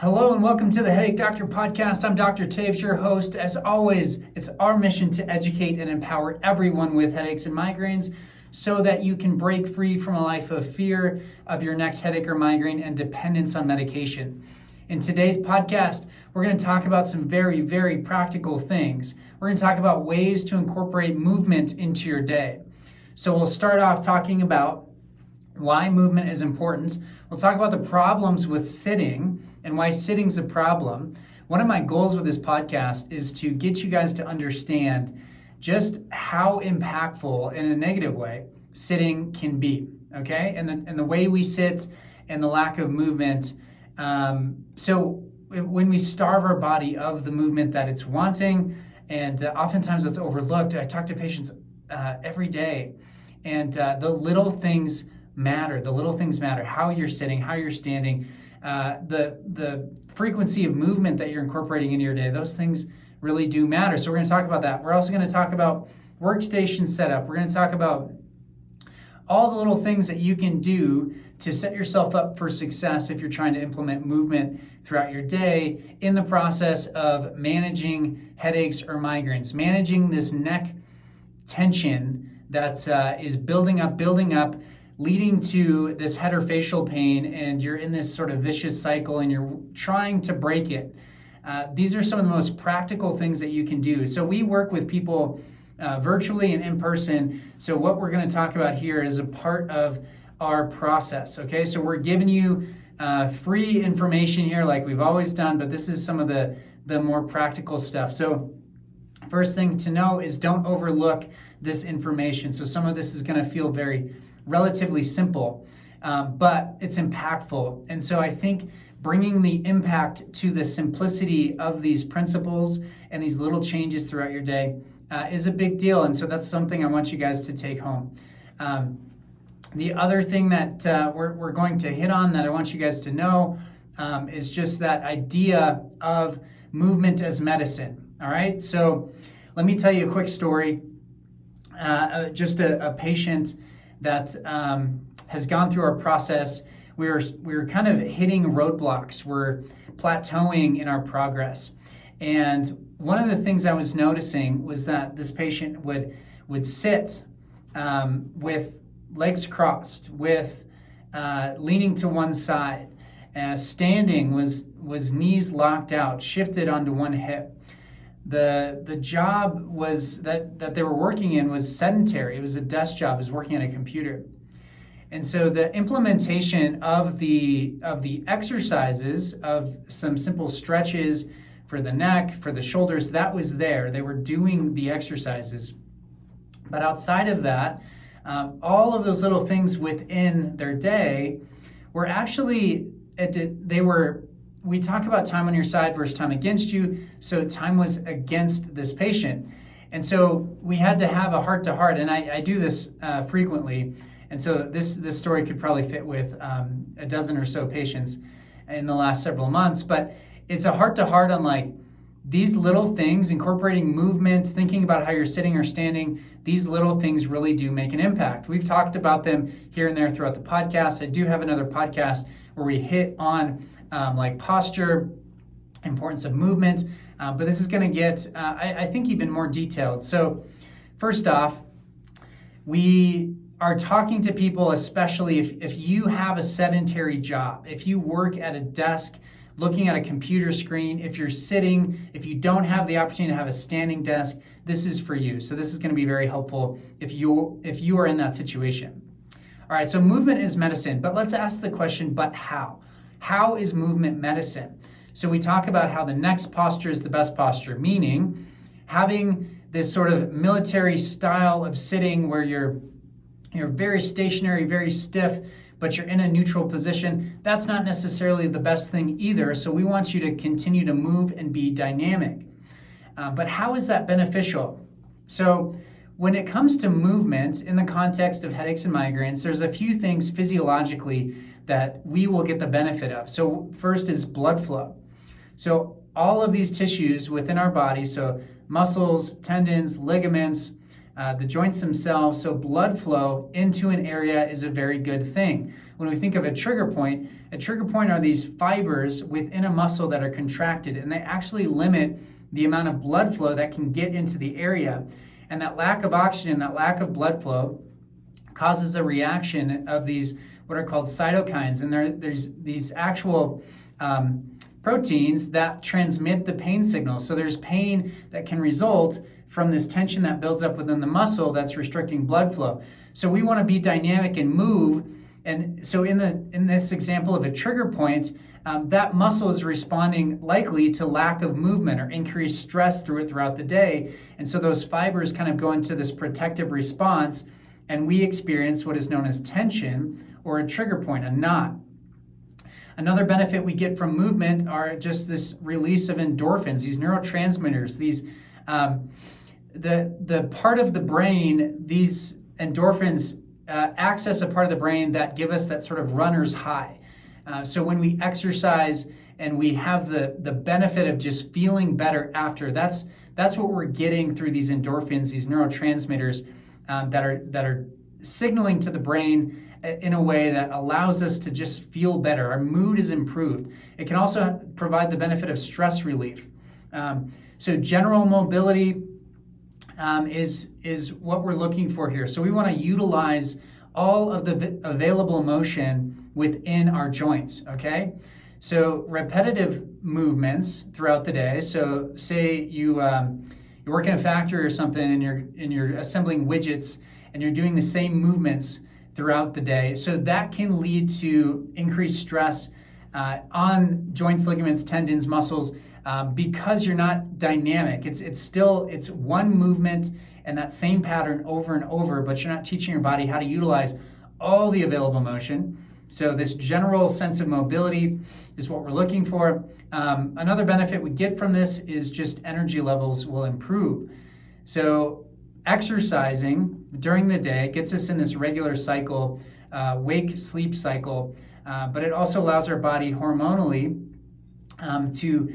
Hello and welcome to the Headache Doctor Podcast. I'm Dr. Taves, your host. As always, it's our mission to educate and empower everyone with headaches and migraines so that you can break free from a life of fear of your next headache or migraine and dependence on medication. In today's podcast, we're going to talk about some very, very practical things. We're going to talk about ways to incorporate movement into your day. So we'll start off talking about why movement is important. We'll talk about the problems with sitting and why sitting's a problem. One of my goals with this podcast is to get you guys to understand just how impactful, in a negative way, sitting can be, okay? And the way we sit and the lack of movement. So when we starve our body of the movement that it's wanting, and oftentimes it's overlooked. I talk to patients every day, and the little things matter. The little things matter. How you're sitting, how you're standing, the frequency of movement that you're incorporating into your day. Those things really do matter. So we're going to talk about that. We're also going to talk about workstation setup. We're going to talk about all the little things that you can do to set yourself up for success if you're trying to implement movement throughout your day in the process of managing headaches or migraines, managing this neck tension that is building up, leading to this head or facial pain, and you're in this sort of vicious cycle and you're trying to break it. These are some of the most practical things that you can do. So we work with people virtually and in person. So what we're going to talk about here is a part of our process, okay? So we're giving you free information here like we've always done, but this is some of the more practical stuff. So first thing to know is don't overlook this information. So some of this is going to feel relatively simple, but it's impactful. And so I think bringing the impact to the simplicity of these principles and these little changes throughout your day is a big deal. And so that's something I want you guys to take home. The other thing that we're going to hit on that I want you guys to know is just that idea of movement as medicine. All right. So let me tell you a quick story. Just a patient that has gone through our process. We were kind of hitting roadblocks. We're plateauing in our progress. And one of the things I was noticing was that this patient would sit with legs crossed, with leaning to one side. Standing was knees locked out, shifted onto one hip. The job was that they were working in was sedentary. It was a desk job. It was working on a computer. And so the implementation of the exercises, of some simple stretches for the neck, for the shoulders, that was there. They were doing the exercises. But outside of that, all of those little things within their day were actually, we talk about time on your side versus time against you. So time was against this patient. And so we had to have a heart-to-heart, and I do this frequently. And so this story could probably fit with a dozen or so patients in the last several months. But it's a heart-to-heart on like these little things, incorporating movement, thinking about how you're sitting or standing. These little things really do make an impact. We've talked about them here and there throughout the podcast. I do have another podcast where we hit on like posture, importance of movement, but this is going to get, I think, even more detailed. So first off, we are talking to people, especially if you have a sedentary job, if you work at a desk looking at a computer screen, if you're sitting, if you don't have the opportunity to have a standing desk, this is for you. So this is going to be very helpful if you are in that situation. All right, so movement is medicine, but let's ask the question, but how? How is movement medicine? So we talk about how the next posture is the best posture, meaning having this sort of military style of sitting where you're very stationary, very stiff, but you're in a neutral position. That's not necessarily the best thing either. So we want you to continue to move and be dynamic. But how is that beneficial? So when it comes to movement in the context of headaches and migraines, there's a few things physiologically that we will get the benefit of. So first is blood flow. So all of these tissues within our body, so muscles, tendons, ligaments, the joints themselves, so blood flow into an area is a very good thing. When we think of a trigger point are these fibers within a muscle that are contracted, and they actually limit the amount of blood flow that can get into the area. And that lack of oxygen, that lack of blood flow causes a reaction of these, what are called cytokines. And there's these actual proteins that transmit the pain signal. So there's pain that can result from this tension that builds up within the muscle that's restricting blood flow. So we want to be dynamic and move. And so in this example of a trigger point, that muscle is responding likely to lack of movement or increased stress throughout the day. And so those fibers kind of go into this protective response, and we experience what is known as tension or a trigger point, a knot. Another benefit we get from movement are just this release of endorphins, these neurotransmitters, these the part of the brain, these endorphins access a part of the brain that give us that sort of runner's high. So when we exercise and we have the benefit of just feeling better after, that's what we're getting through these endorphins, these neurotransmitters that are signaling to the brain in a way that allows us to just feel better. Our mood is improved. It can also provide the benefit of stress relief. So general mobility is what we're looking for here. So we want to utilize all of the available motion within our joints, okay? So repetitive movements throughout the day. So say you work in a factory or something and you're assembling widgets and you're doing the same movements throughout the day. So that can lead to increased stress on joints, ligaments, tendons, muscles, because you're not dynamic. It's one movement and that same pattern over and over, but you're not teaching your body how to utilize all the available motion. So this general sense of mobility is what we're looking for. Another benefit we get from this is just energy levels will improve. So exercising during the day gets us in this regular cycle, wake-sleep cycle, but it also allows our body hormonally to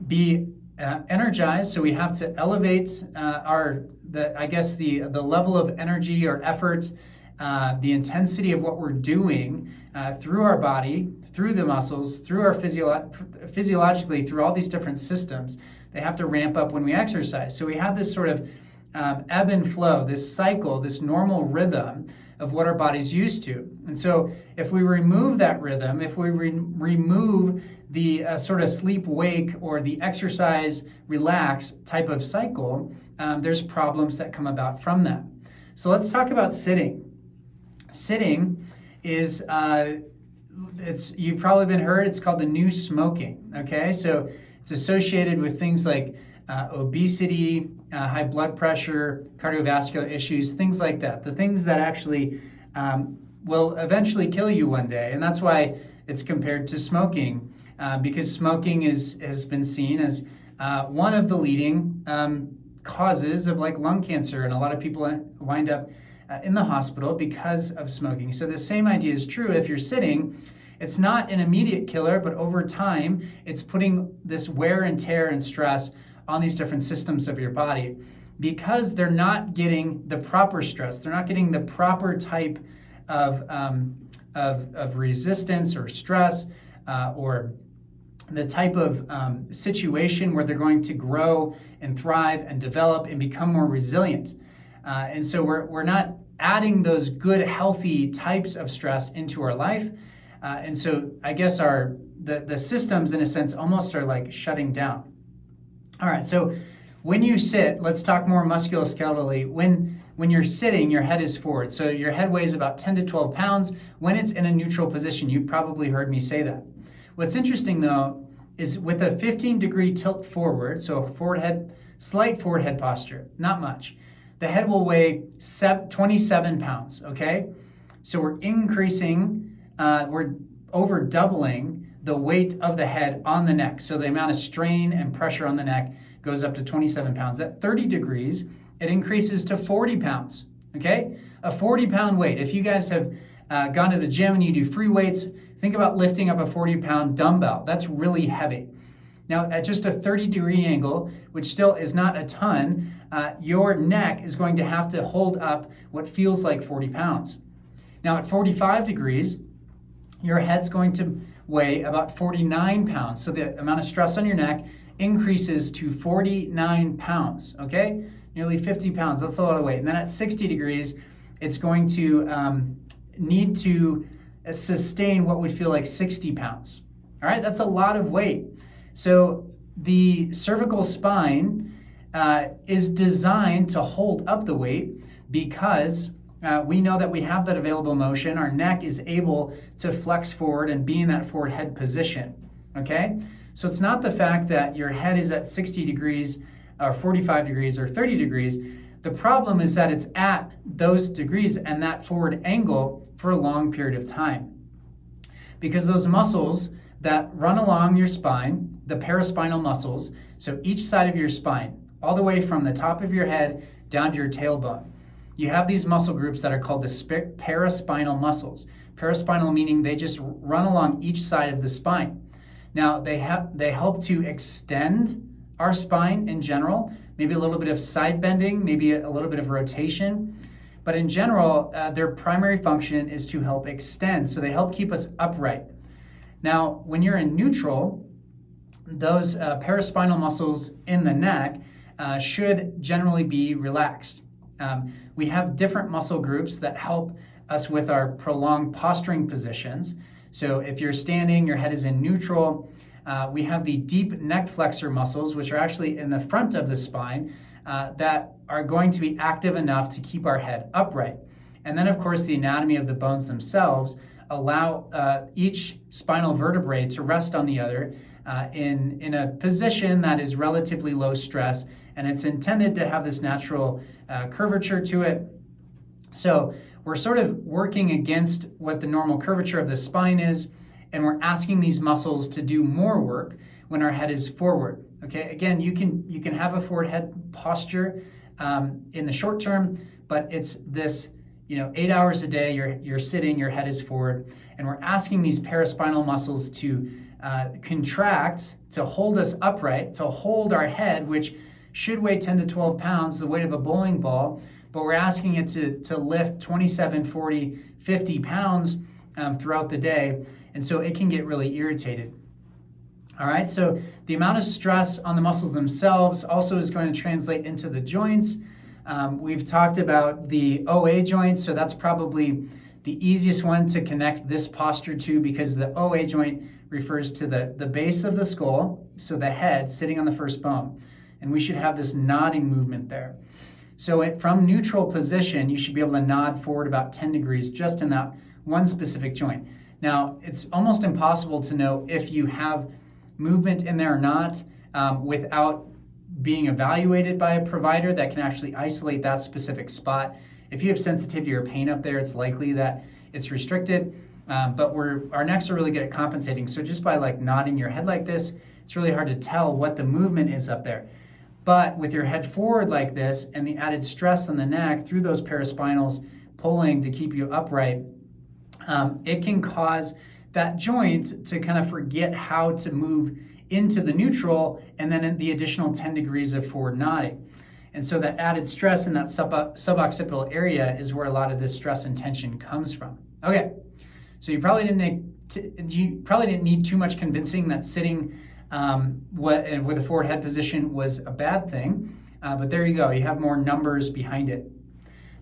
be energized. So we have to elevate the level of energy or effort, the intensity of what we're doing through our body, through the muscles, through our physiologically, through all these different systems. They have to ramp up when we exercise. So we have this sort of ebb and flow, this cycle, this normal rhythm of what our body's used to. And so if we remove that rhythm, if we remove the sort of sleep-wake or the exercise-relax type of cycle, there's problems that come about from that. So let's talk about sitting. Sitting is, you've probably been heard, it's called the new smoking, okay? So it's associated with things like obesity, high blood pressure, cardiovascular issues, things like that. The things that actually will eventually kill you one day. And that's why it's compared to smoking, because smoking has been seen as one of the leading causes of like lung cancer. And a lot of people wind up in the hospital because of smoking. So the same idea is true if you're sitting. It's not an immediate killer, but over time, it's putting this wear and tear and stress on these different systems of your body because they're not getting the proper stress. They're not getting the proper type of resistance or stress or the type of situation where they're going to grow and thrive and develop and become more resilient. And so we're not adding those good, healthy types of stress into our life. And so I guess the systems, in a sense, almost are like shutting down. All right, so when you sit, let's talk more musculoskeletally. When you're sitting, your head is forward. So your head weighs about 10 to 12 pounds. When it's in a neutral position, you've probably heard me say that. What's interesting, though, is with a 15-degree tilt forward, so slight forward head posture, not much, the head will weigh 27 pounds, okay? So we're increasing, we're over doubling the weight of the head on the neck. So the amount of strain and pressure on the neck goes up to 27 pounds. At 30 degrees, it increases to 40 pounds, okay? A 40-pound weight. If you guys have gone to the gym and you do free weights, think about lifting up a 40-pound dumbbell. That's really heavy. Now, at just a 30-degree angle, which still is not a ton, your neck is going to have to hold up what feels like 40 pounds. Now, at 45 degrees, your head's going to weigh about 49 pounds. So the amount of stress on your neck increases to 49 pounds, okay? Nearly 50 pounds, that's a lot of weight. And then at 60 degrees, it's going to need to sustain what would feel like 60 pounds. All right, that's a lot of weight. So the cervical spine is designed to hold up the weight because we know that we have that available motion. Our neck is able to flex forward and be in that forward head position, okay? So it's not the fact that your head is at 60 degrees or 45 degrees or 30 degrees. The problem is that it's at those degrees and that forward angle for a long period of time. Because those muscles that run along your spine, the paraspinal muscles, so each side of your spine, all the way from the top of your head down to your tailbone, you have these muscle groups that are called the paraspinal muscles. Paraspinal meaning they just run along each side of the spine. Now, they help to extend our spine in general, maybe a little bit of side bending, maybe a little bit of rotation. But in general, their primary function is to help extend. So they help keep us upright. Now, when you're in neutral, those paraspinal muscles in the neck should generally be relaxed. We have different muscle groups that help us with our prolonged posturing positions. So if you're standing, your head is in neutral. We have the deep neck flexor muscles, which are actually in the front of the spine, that are going to be active enough to keep our head upright. And then, of course, the anatomy of the bones themselves allow each spinal vertebrae to rest on the other in a position that is relatively low stress, and it's intended to have this natural curvature to it. So we're sort of working against what the normal curvature of the spine is, and we're asking these muscles to do more work when our head is forward. Okay, again, you can have a forward head posture in the short term, but it's this, 8 hours a day, you're sitting, your head is forward, and we're asking these paraspinal muscles to contract, to hold us upright, to hold our head, which should weigh 10 to 12 pounds, the weight of a bowling ball, but we're asking it to lift 27, 40, 50 pounds throughout the day, and so it can get really irritated. All right, so the amount of stress on the muscles themselves also is going to translate into the joints. We've talked about the OA joint, so that's probably the easiest one to connect this posture to, because the OA joint refers to the base of the skull, so the head sitting on the first bone. And we should have this nodding movement there. So from neutral position, you should be able to nod forward about 10 degrees just in that one specific joint. Now, it's almost impossible to know if you have movement in there or not without being evaluated by a provider that can actually isolate that specific spot. If you have sensitivity or pain up there, it's likely that it's restricted, but our necks are really good at compensating. So just by nodding your head like this, it's really hard to tell what the movement is up there. But with your head forward like this and the added stress on the neck through those paraspinals pulling to keep you upright, it can cause that joint to kind of forget how to move into the neutral, and then the additional 10 degrees of forward nodding. And so that added stress in that suboccipital area is where a lot of this stress and tension comes from. Okay, so you probably didn't need too much convincing that sitting with a forward head position was a bad thing, but there you go, you have more numbers behind it.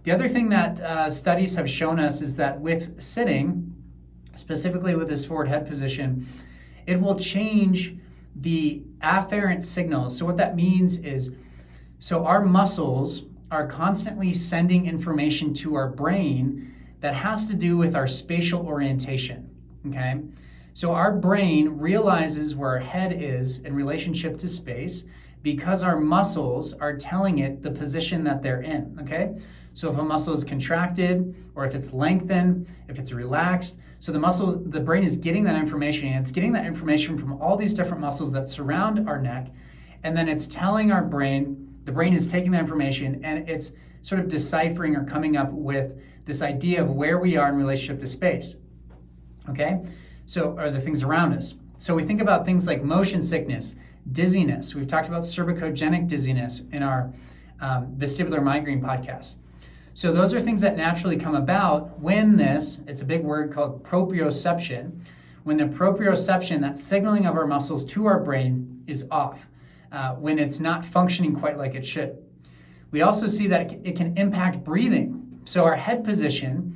The other thing that studies have shown us is that with sitting, specifically with this forward head position, it will change the afferent signals. So what that means is, so our muscles are constantly sending information to our brain that has to do with our spatial orientation, okay? So our brain realizes where our head is in relationship to space because our muscles are telling it the position that they're in, okay? So if a muscle is contracted, or if it's lengthened, if it's relaxed, so the brain is getting that information, and it's getting that information from all these different muscles that surround our neck, and then it's telling our brain The brain is taking that information and it's sort of deciphering or coming up with this idea of where we are in relationship to space. Okay? So, are the things around us. So we think about things like motion sickness, dizziness. We've talked about cervicogenic dizziness in our vestibular migraine podcast. So those are things that naturally come about when it's a big word called proprioception, when the proprioception, that signaling of our muscles to our brain, is off, when it's not functioning quite like it should. We also see that it can impact breathing. So our head position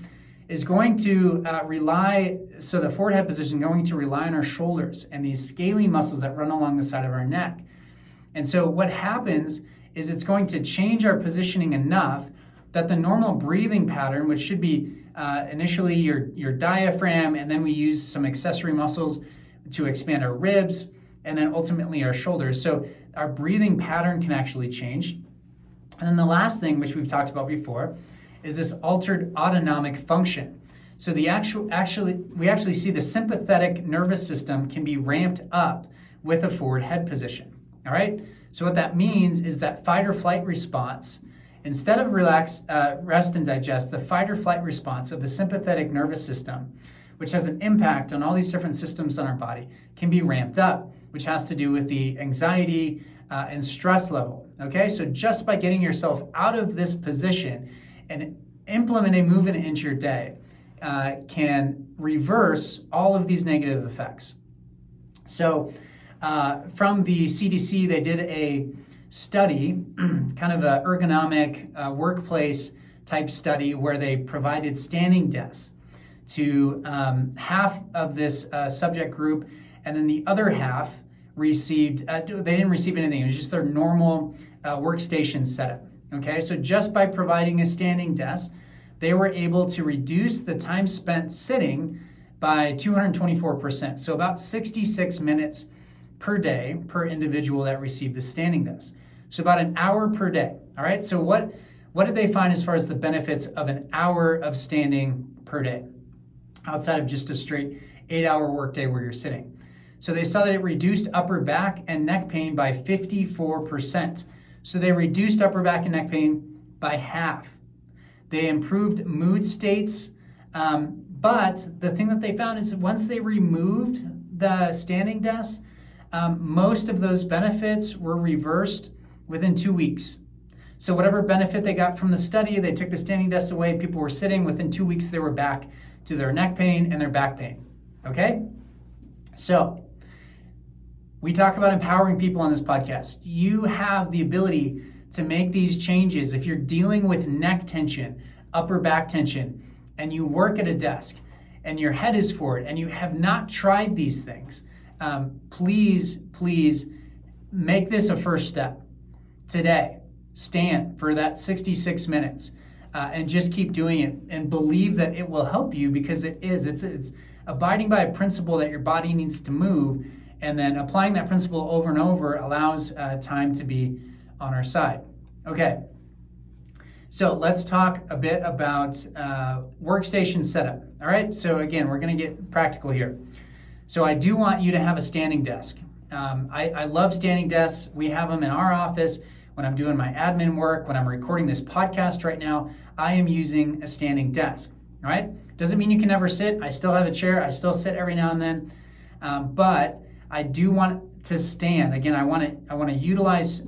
is going to the forward head position is going to rely on our shoulders and these scalene muscles that run along the side of our neck. And so what happens is it's going to change our positioning enough that the normal breathing pattern, which should be initially your diaphragm, and then we use some accessory muscles to expand our ribs, and then ultimately our shoulders. So our breathing pattern can actually change. And then the last thing, which we've talked about before, is this altered autonomic function. So we actually see the sympathetic nervous system can be ramped up with a forward head position. All right. So what that means is that fight or flight response, instead of rest and digest, the fight or flight response of the sympathetic nervous system, which has an impact on all these different systems in our body, can be ramped up, which has to do with the anxiety and stress level. Okay. So just by getting yourself out of this position and implement a movement into your day can reverse all of these negative effects. So from the CDC, they did a study, kind of an ergonomic workplace type study, where they provided standing desks to half of this subject group, and then the other half received, they didn't receive anything, it was just their normal workstation setup. Okay, so just by providing a standing desk, they were able to reduce the time spent sitting by 224%. So about 66 minutes per day per individual that received the standing desk. So about an hour per day. All right, so what did they find as far as the benefits of an hour of standing per day, outside of just a straight 8-hour workday where you're sitting? So they saw that it reduced upper back and neck pain by 54%. So they reduced upper back and neck pain by half. They improved mood states, but the thing that they found is once they removed the standing desk, most of those benefits were reversed within 2 weeks. So whatever benefit they got from the study, they took the standing desk away, people were sitting, within 2 weeks they were back to their neck pain and their back pain. Okay? So we talk about empowering people on this podcast. You have the ability to make these changes. If you're dealing with neck tension, upper back tension, and you work at a desk and your head is forward and you have not tried these things, please make this a first step. Today, stand for that 66 minutes and just keep doing it and believe that it will help you, because it is. It's abiding by a principle that your body needs to move, and then applying that principle over and over allows time to be on our side. Okay, so let's talk a bit about workstation setup. All right, so again, we're going to get practical here. So I do want you to have a standing desk. I love standing desks. We have them in our office. When I'm doing my admin work, when I'm recording this podcast right now, I am using a standing desk. All right, doesn't mean you can never sit. I still have a chair. I still sit every now and then, but I do want to stand. Again, I want to utilize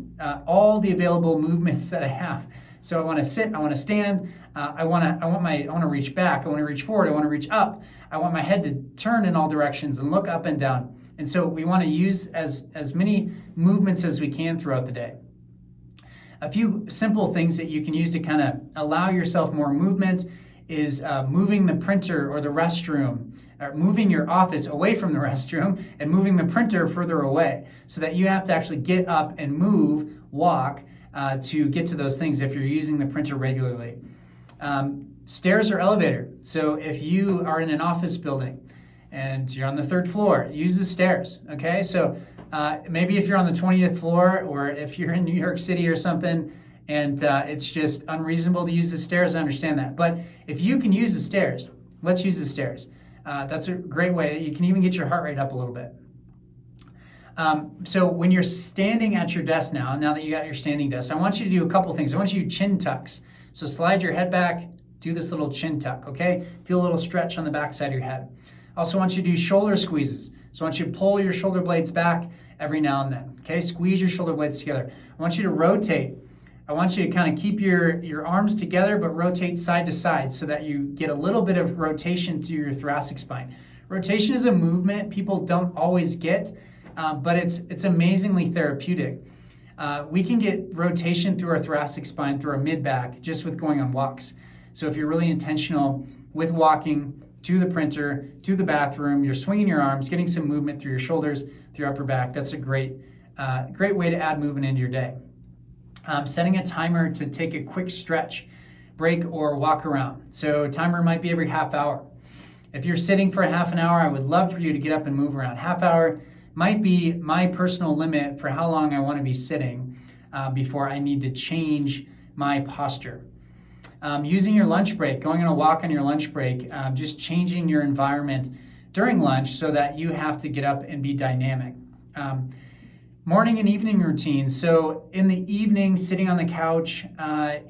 all the available movements that I have. So I want to sit, I want to stand, I want to reach back, I want to reach forward, I want to reach up. I want my head to turn in all directions and look up and down. And so we want to use as many movements as we can throughout the day. A few simple things that you can use to kind of allow yourself more movement is moving the printer or the restroom, or moving your office away from the restroom and moving the printer further away, so that you have to actually get up and move, walk to get to those things if you're using the printer regularly. Stairs or elevator. So if you are in an office building and you're on the 3rd floor, use the stairs, okay? So maybe if you're on the 20th floor, or if you're in New York City or something, and it's just unreasonable to use the stairs, I understand that. But if you can use the stairs, let's use the stairs. That's a great way. You can even get your heart rate up a little bit. So when you're standing at your desk now that you got your standing desk, I want you to do a couple things. I want you to chin tucks. So slide your head back, do this little chin tuck, okay? Feel a little stretch on the back side of your head. I also want you to do shoulder squeezes. So I want you to pull your shoulder blades back every now and then, okay? Squeeze your shoulder blades together. I want you to rotate. I want you to kind of keep your arms together, but rotate side to side so that you get a little bit of rotation through your thoracic spine. Rotation is a movement people don't always get, but it's amazingly therapeutic. We can get rotation through our thoracic spine, through our mid-back, just with going on walks. So if you're really intentional with walking to the printer, to the bathroom, you're swinging your arms, getting some movement through your shoulders, through your upper back, that's a great way to add movement into your day. Setting a timer to take a quick stretch, break, or walk around. So timer might be every half hour. If you're sitting for a half an hour, I would love for you to get up and move around. Half hour might be my personal limit for how long I want to be sitting before I need to change my posture. Using your lunch break, going on a walk on your lunch break, just changing your environment during lunch so that you have to get up and be dynamic. Morning and evening routines. So in the evening, sitting on the couch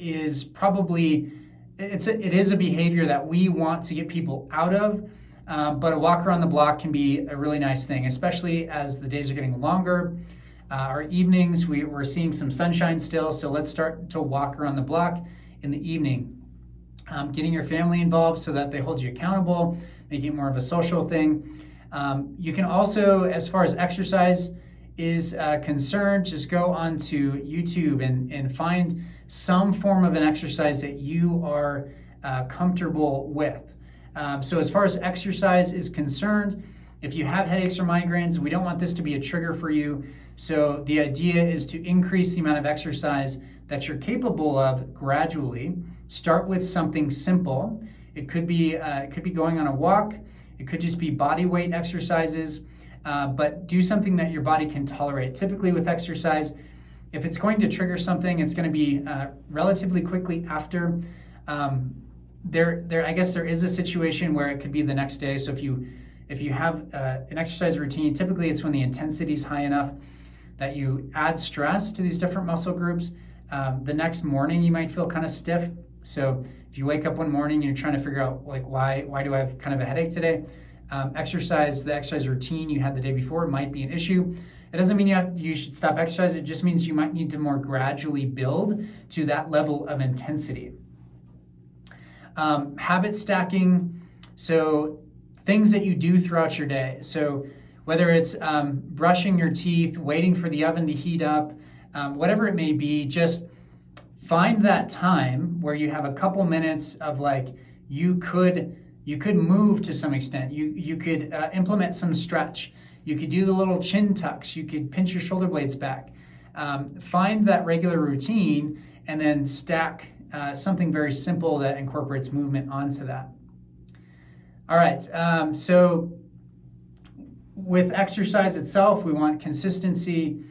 is probably, it is a behavior that we want to get people out of, but a walk around the block can be a really nice thing, especially as the days are getting longer. Our evenings, we're seeing some sunshine still, so let's start to walk around the block in the evening. Getting your family involved so that they hold you accountable, making it more of a social thing. You can also, as far as exercise is concerned, just go onto YouTube and find some form of an exercise that you are comfortable with. So as far as exercise is concerned, if you have headaches or migraines, we don't want this to be a trigger for you. So the idea is to increase the amount of exercise that you're capable of gradually. Start with something simple. It could be going on a walk. It could just be body weight exercises. But do something that your body can tolerate. Typically with exercise, if it's going to trigger something, it's going to be relatively quickly after. I guess there is a situation where it could be the next day. So if you have an exercise routine, typically it's when the intensity is high enough that you add stress to these different muscle groups. The next morning you might feel kind of stiff. So if you wake up one morning and you're trying to figure out like why do I have kind of a headache today? The exercise routine you had the day before might be an issue. It doesn't mean you should stop exercise. It just means you might need to more gradually build to that level of intensity. Habit stacking, so things that you do throughout your day. So whether it's brushing your teeth, waiting for the oven to heat up, whatever it may be, just find that time where you have a couple minutes of like you could move to some extent. You could implement some stretch. You could do the little chin tucks. You could pinch your shoulder blades back. Find that regular routine and then stack something very simple that incorporates movement onto that. All right, so with exercise itself, we want consistency.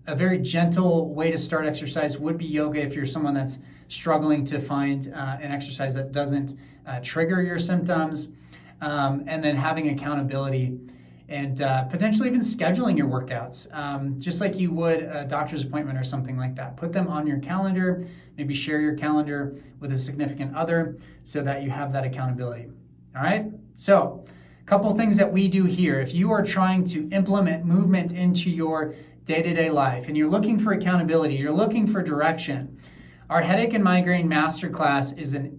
A very gentle way to start exercise would be yoga if you're someone that's struggling to find an exercise that doesn't trigger your symptoms, and then having accountability and potentially even scheduling your workouts, just like you would a doctor's appointment or something like that. Put them on your calendar, maybe share your calendar with a significant other so that you have that accountability. All right, so a couple things that we do here. If you are trying to implement movement into your day-to-day life and you're looking for accountability, you're looking for direction, our Headache and Migraine Masterclass is a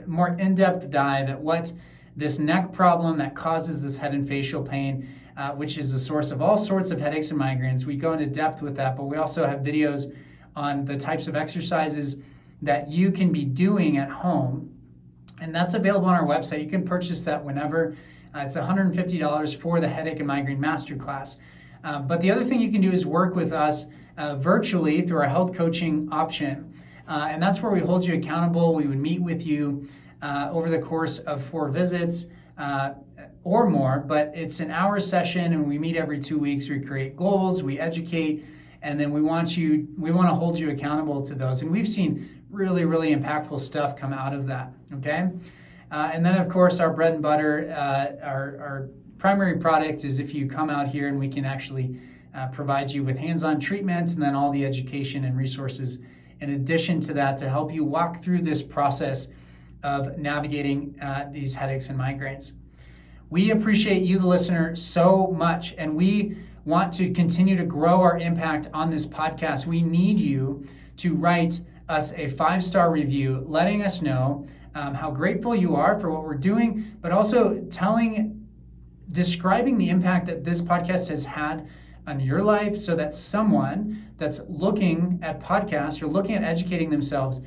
more in-depth dive at what this neck problem that causes this head and facial pain, which is the source of all sorts of headaches and migraines. We go into depth with that, but we also have videos on the types of exercises that you can be doing at home, and that's available on our website. You can purchase that whenever. It's $150 for the Headache and Migraine Masterclass. But the other thing you can do is work with us virtually through our health coaching option. And that's where we hold you accountable. We would meet with you over the course of 4 visits or more, but it's an hour session and we meet every 2 weeks. We create goals, we educate, and then we want to hold you accountable to those. And we've seen really, really impactful stuff come out of that, okay? And then of course our bread and butter, our primary product is if you come out here and we can actually provide you with hands-on treatment and then all the education and resources in addition to that to help you walk through this process of navigating these headaches and migraines. We appreciate you, the listener, so much, and we want to continue to grow our impact on this podcast. We need you to write us a 5-star review, letting us know how grateful you are for what we're doing, but also describing the impact that this podcast has had on your life so that someone that's looking at podcasts or looking at educating themselves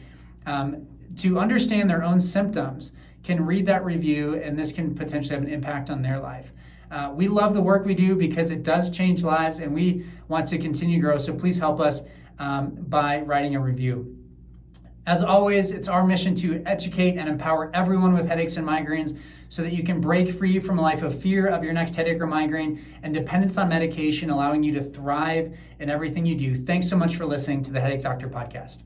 to understand their own symptoms can read that review, and this can potentially have an impact on their life. We love the work we do because it does change lives, and we want to continue to grow, so please help us by writing a review. As always, it's our mission to educate and empower everyone with headaches and migraines so that you can break free from a life of fear of your next headache or migraine and dependence on medication, allowing you to thrive in everything you do. Thanks so much for listening to the Headache Doctor podcast.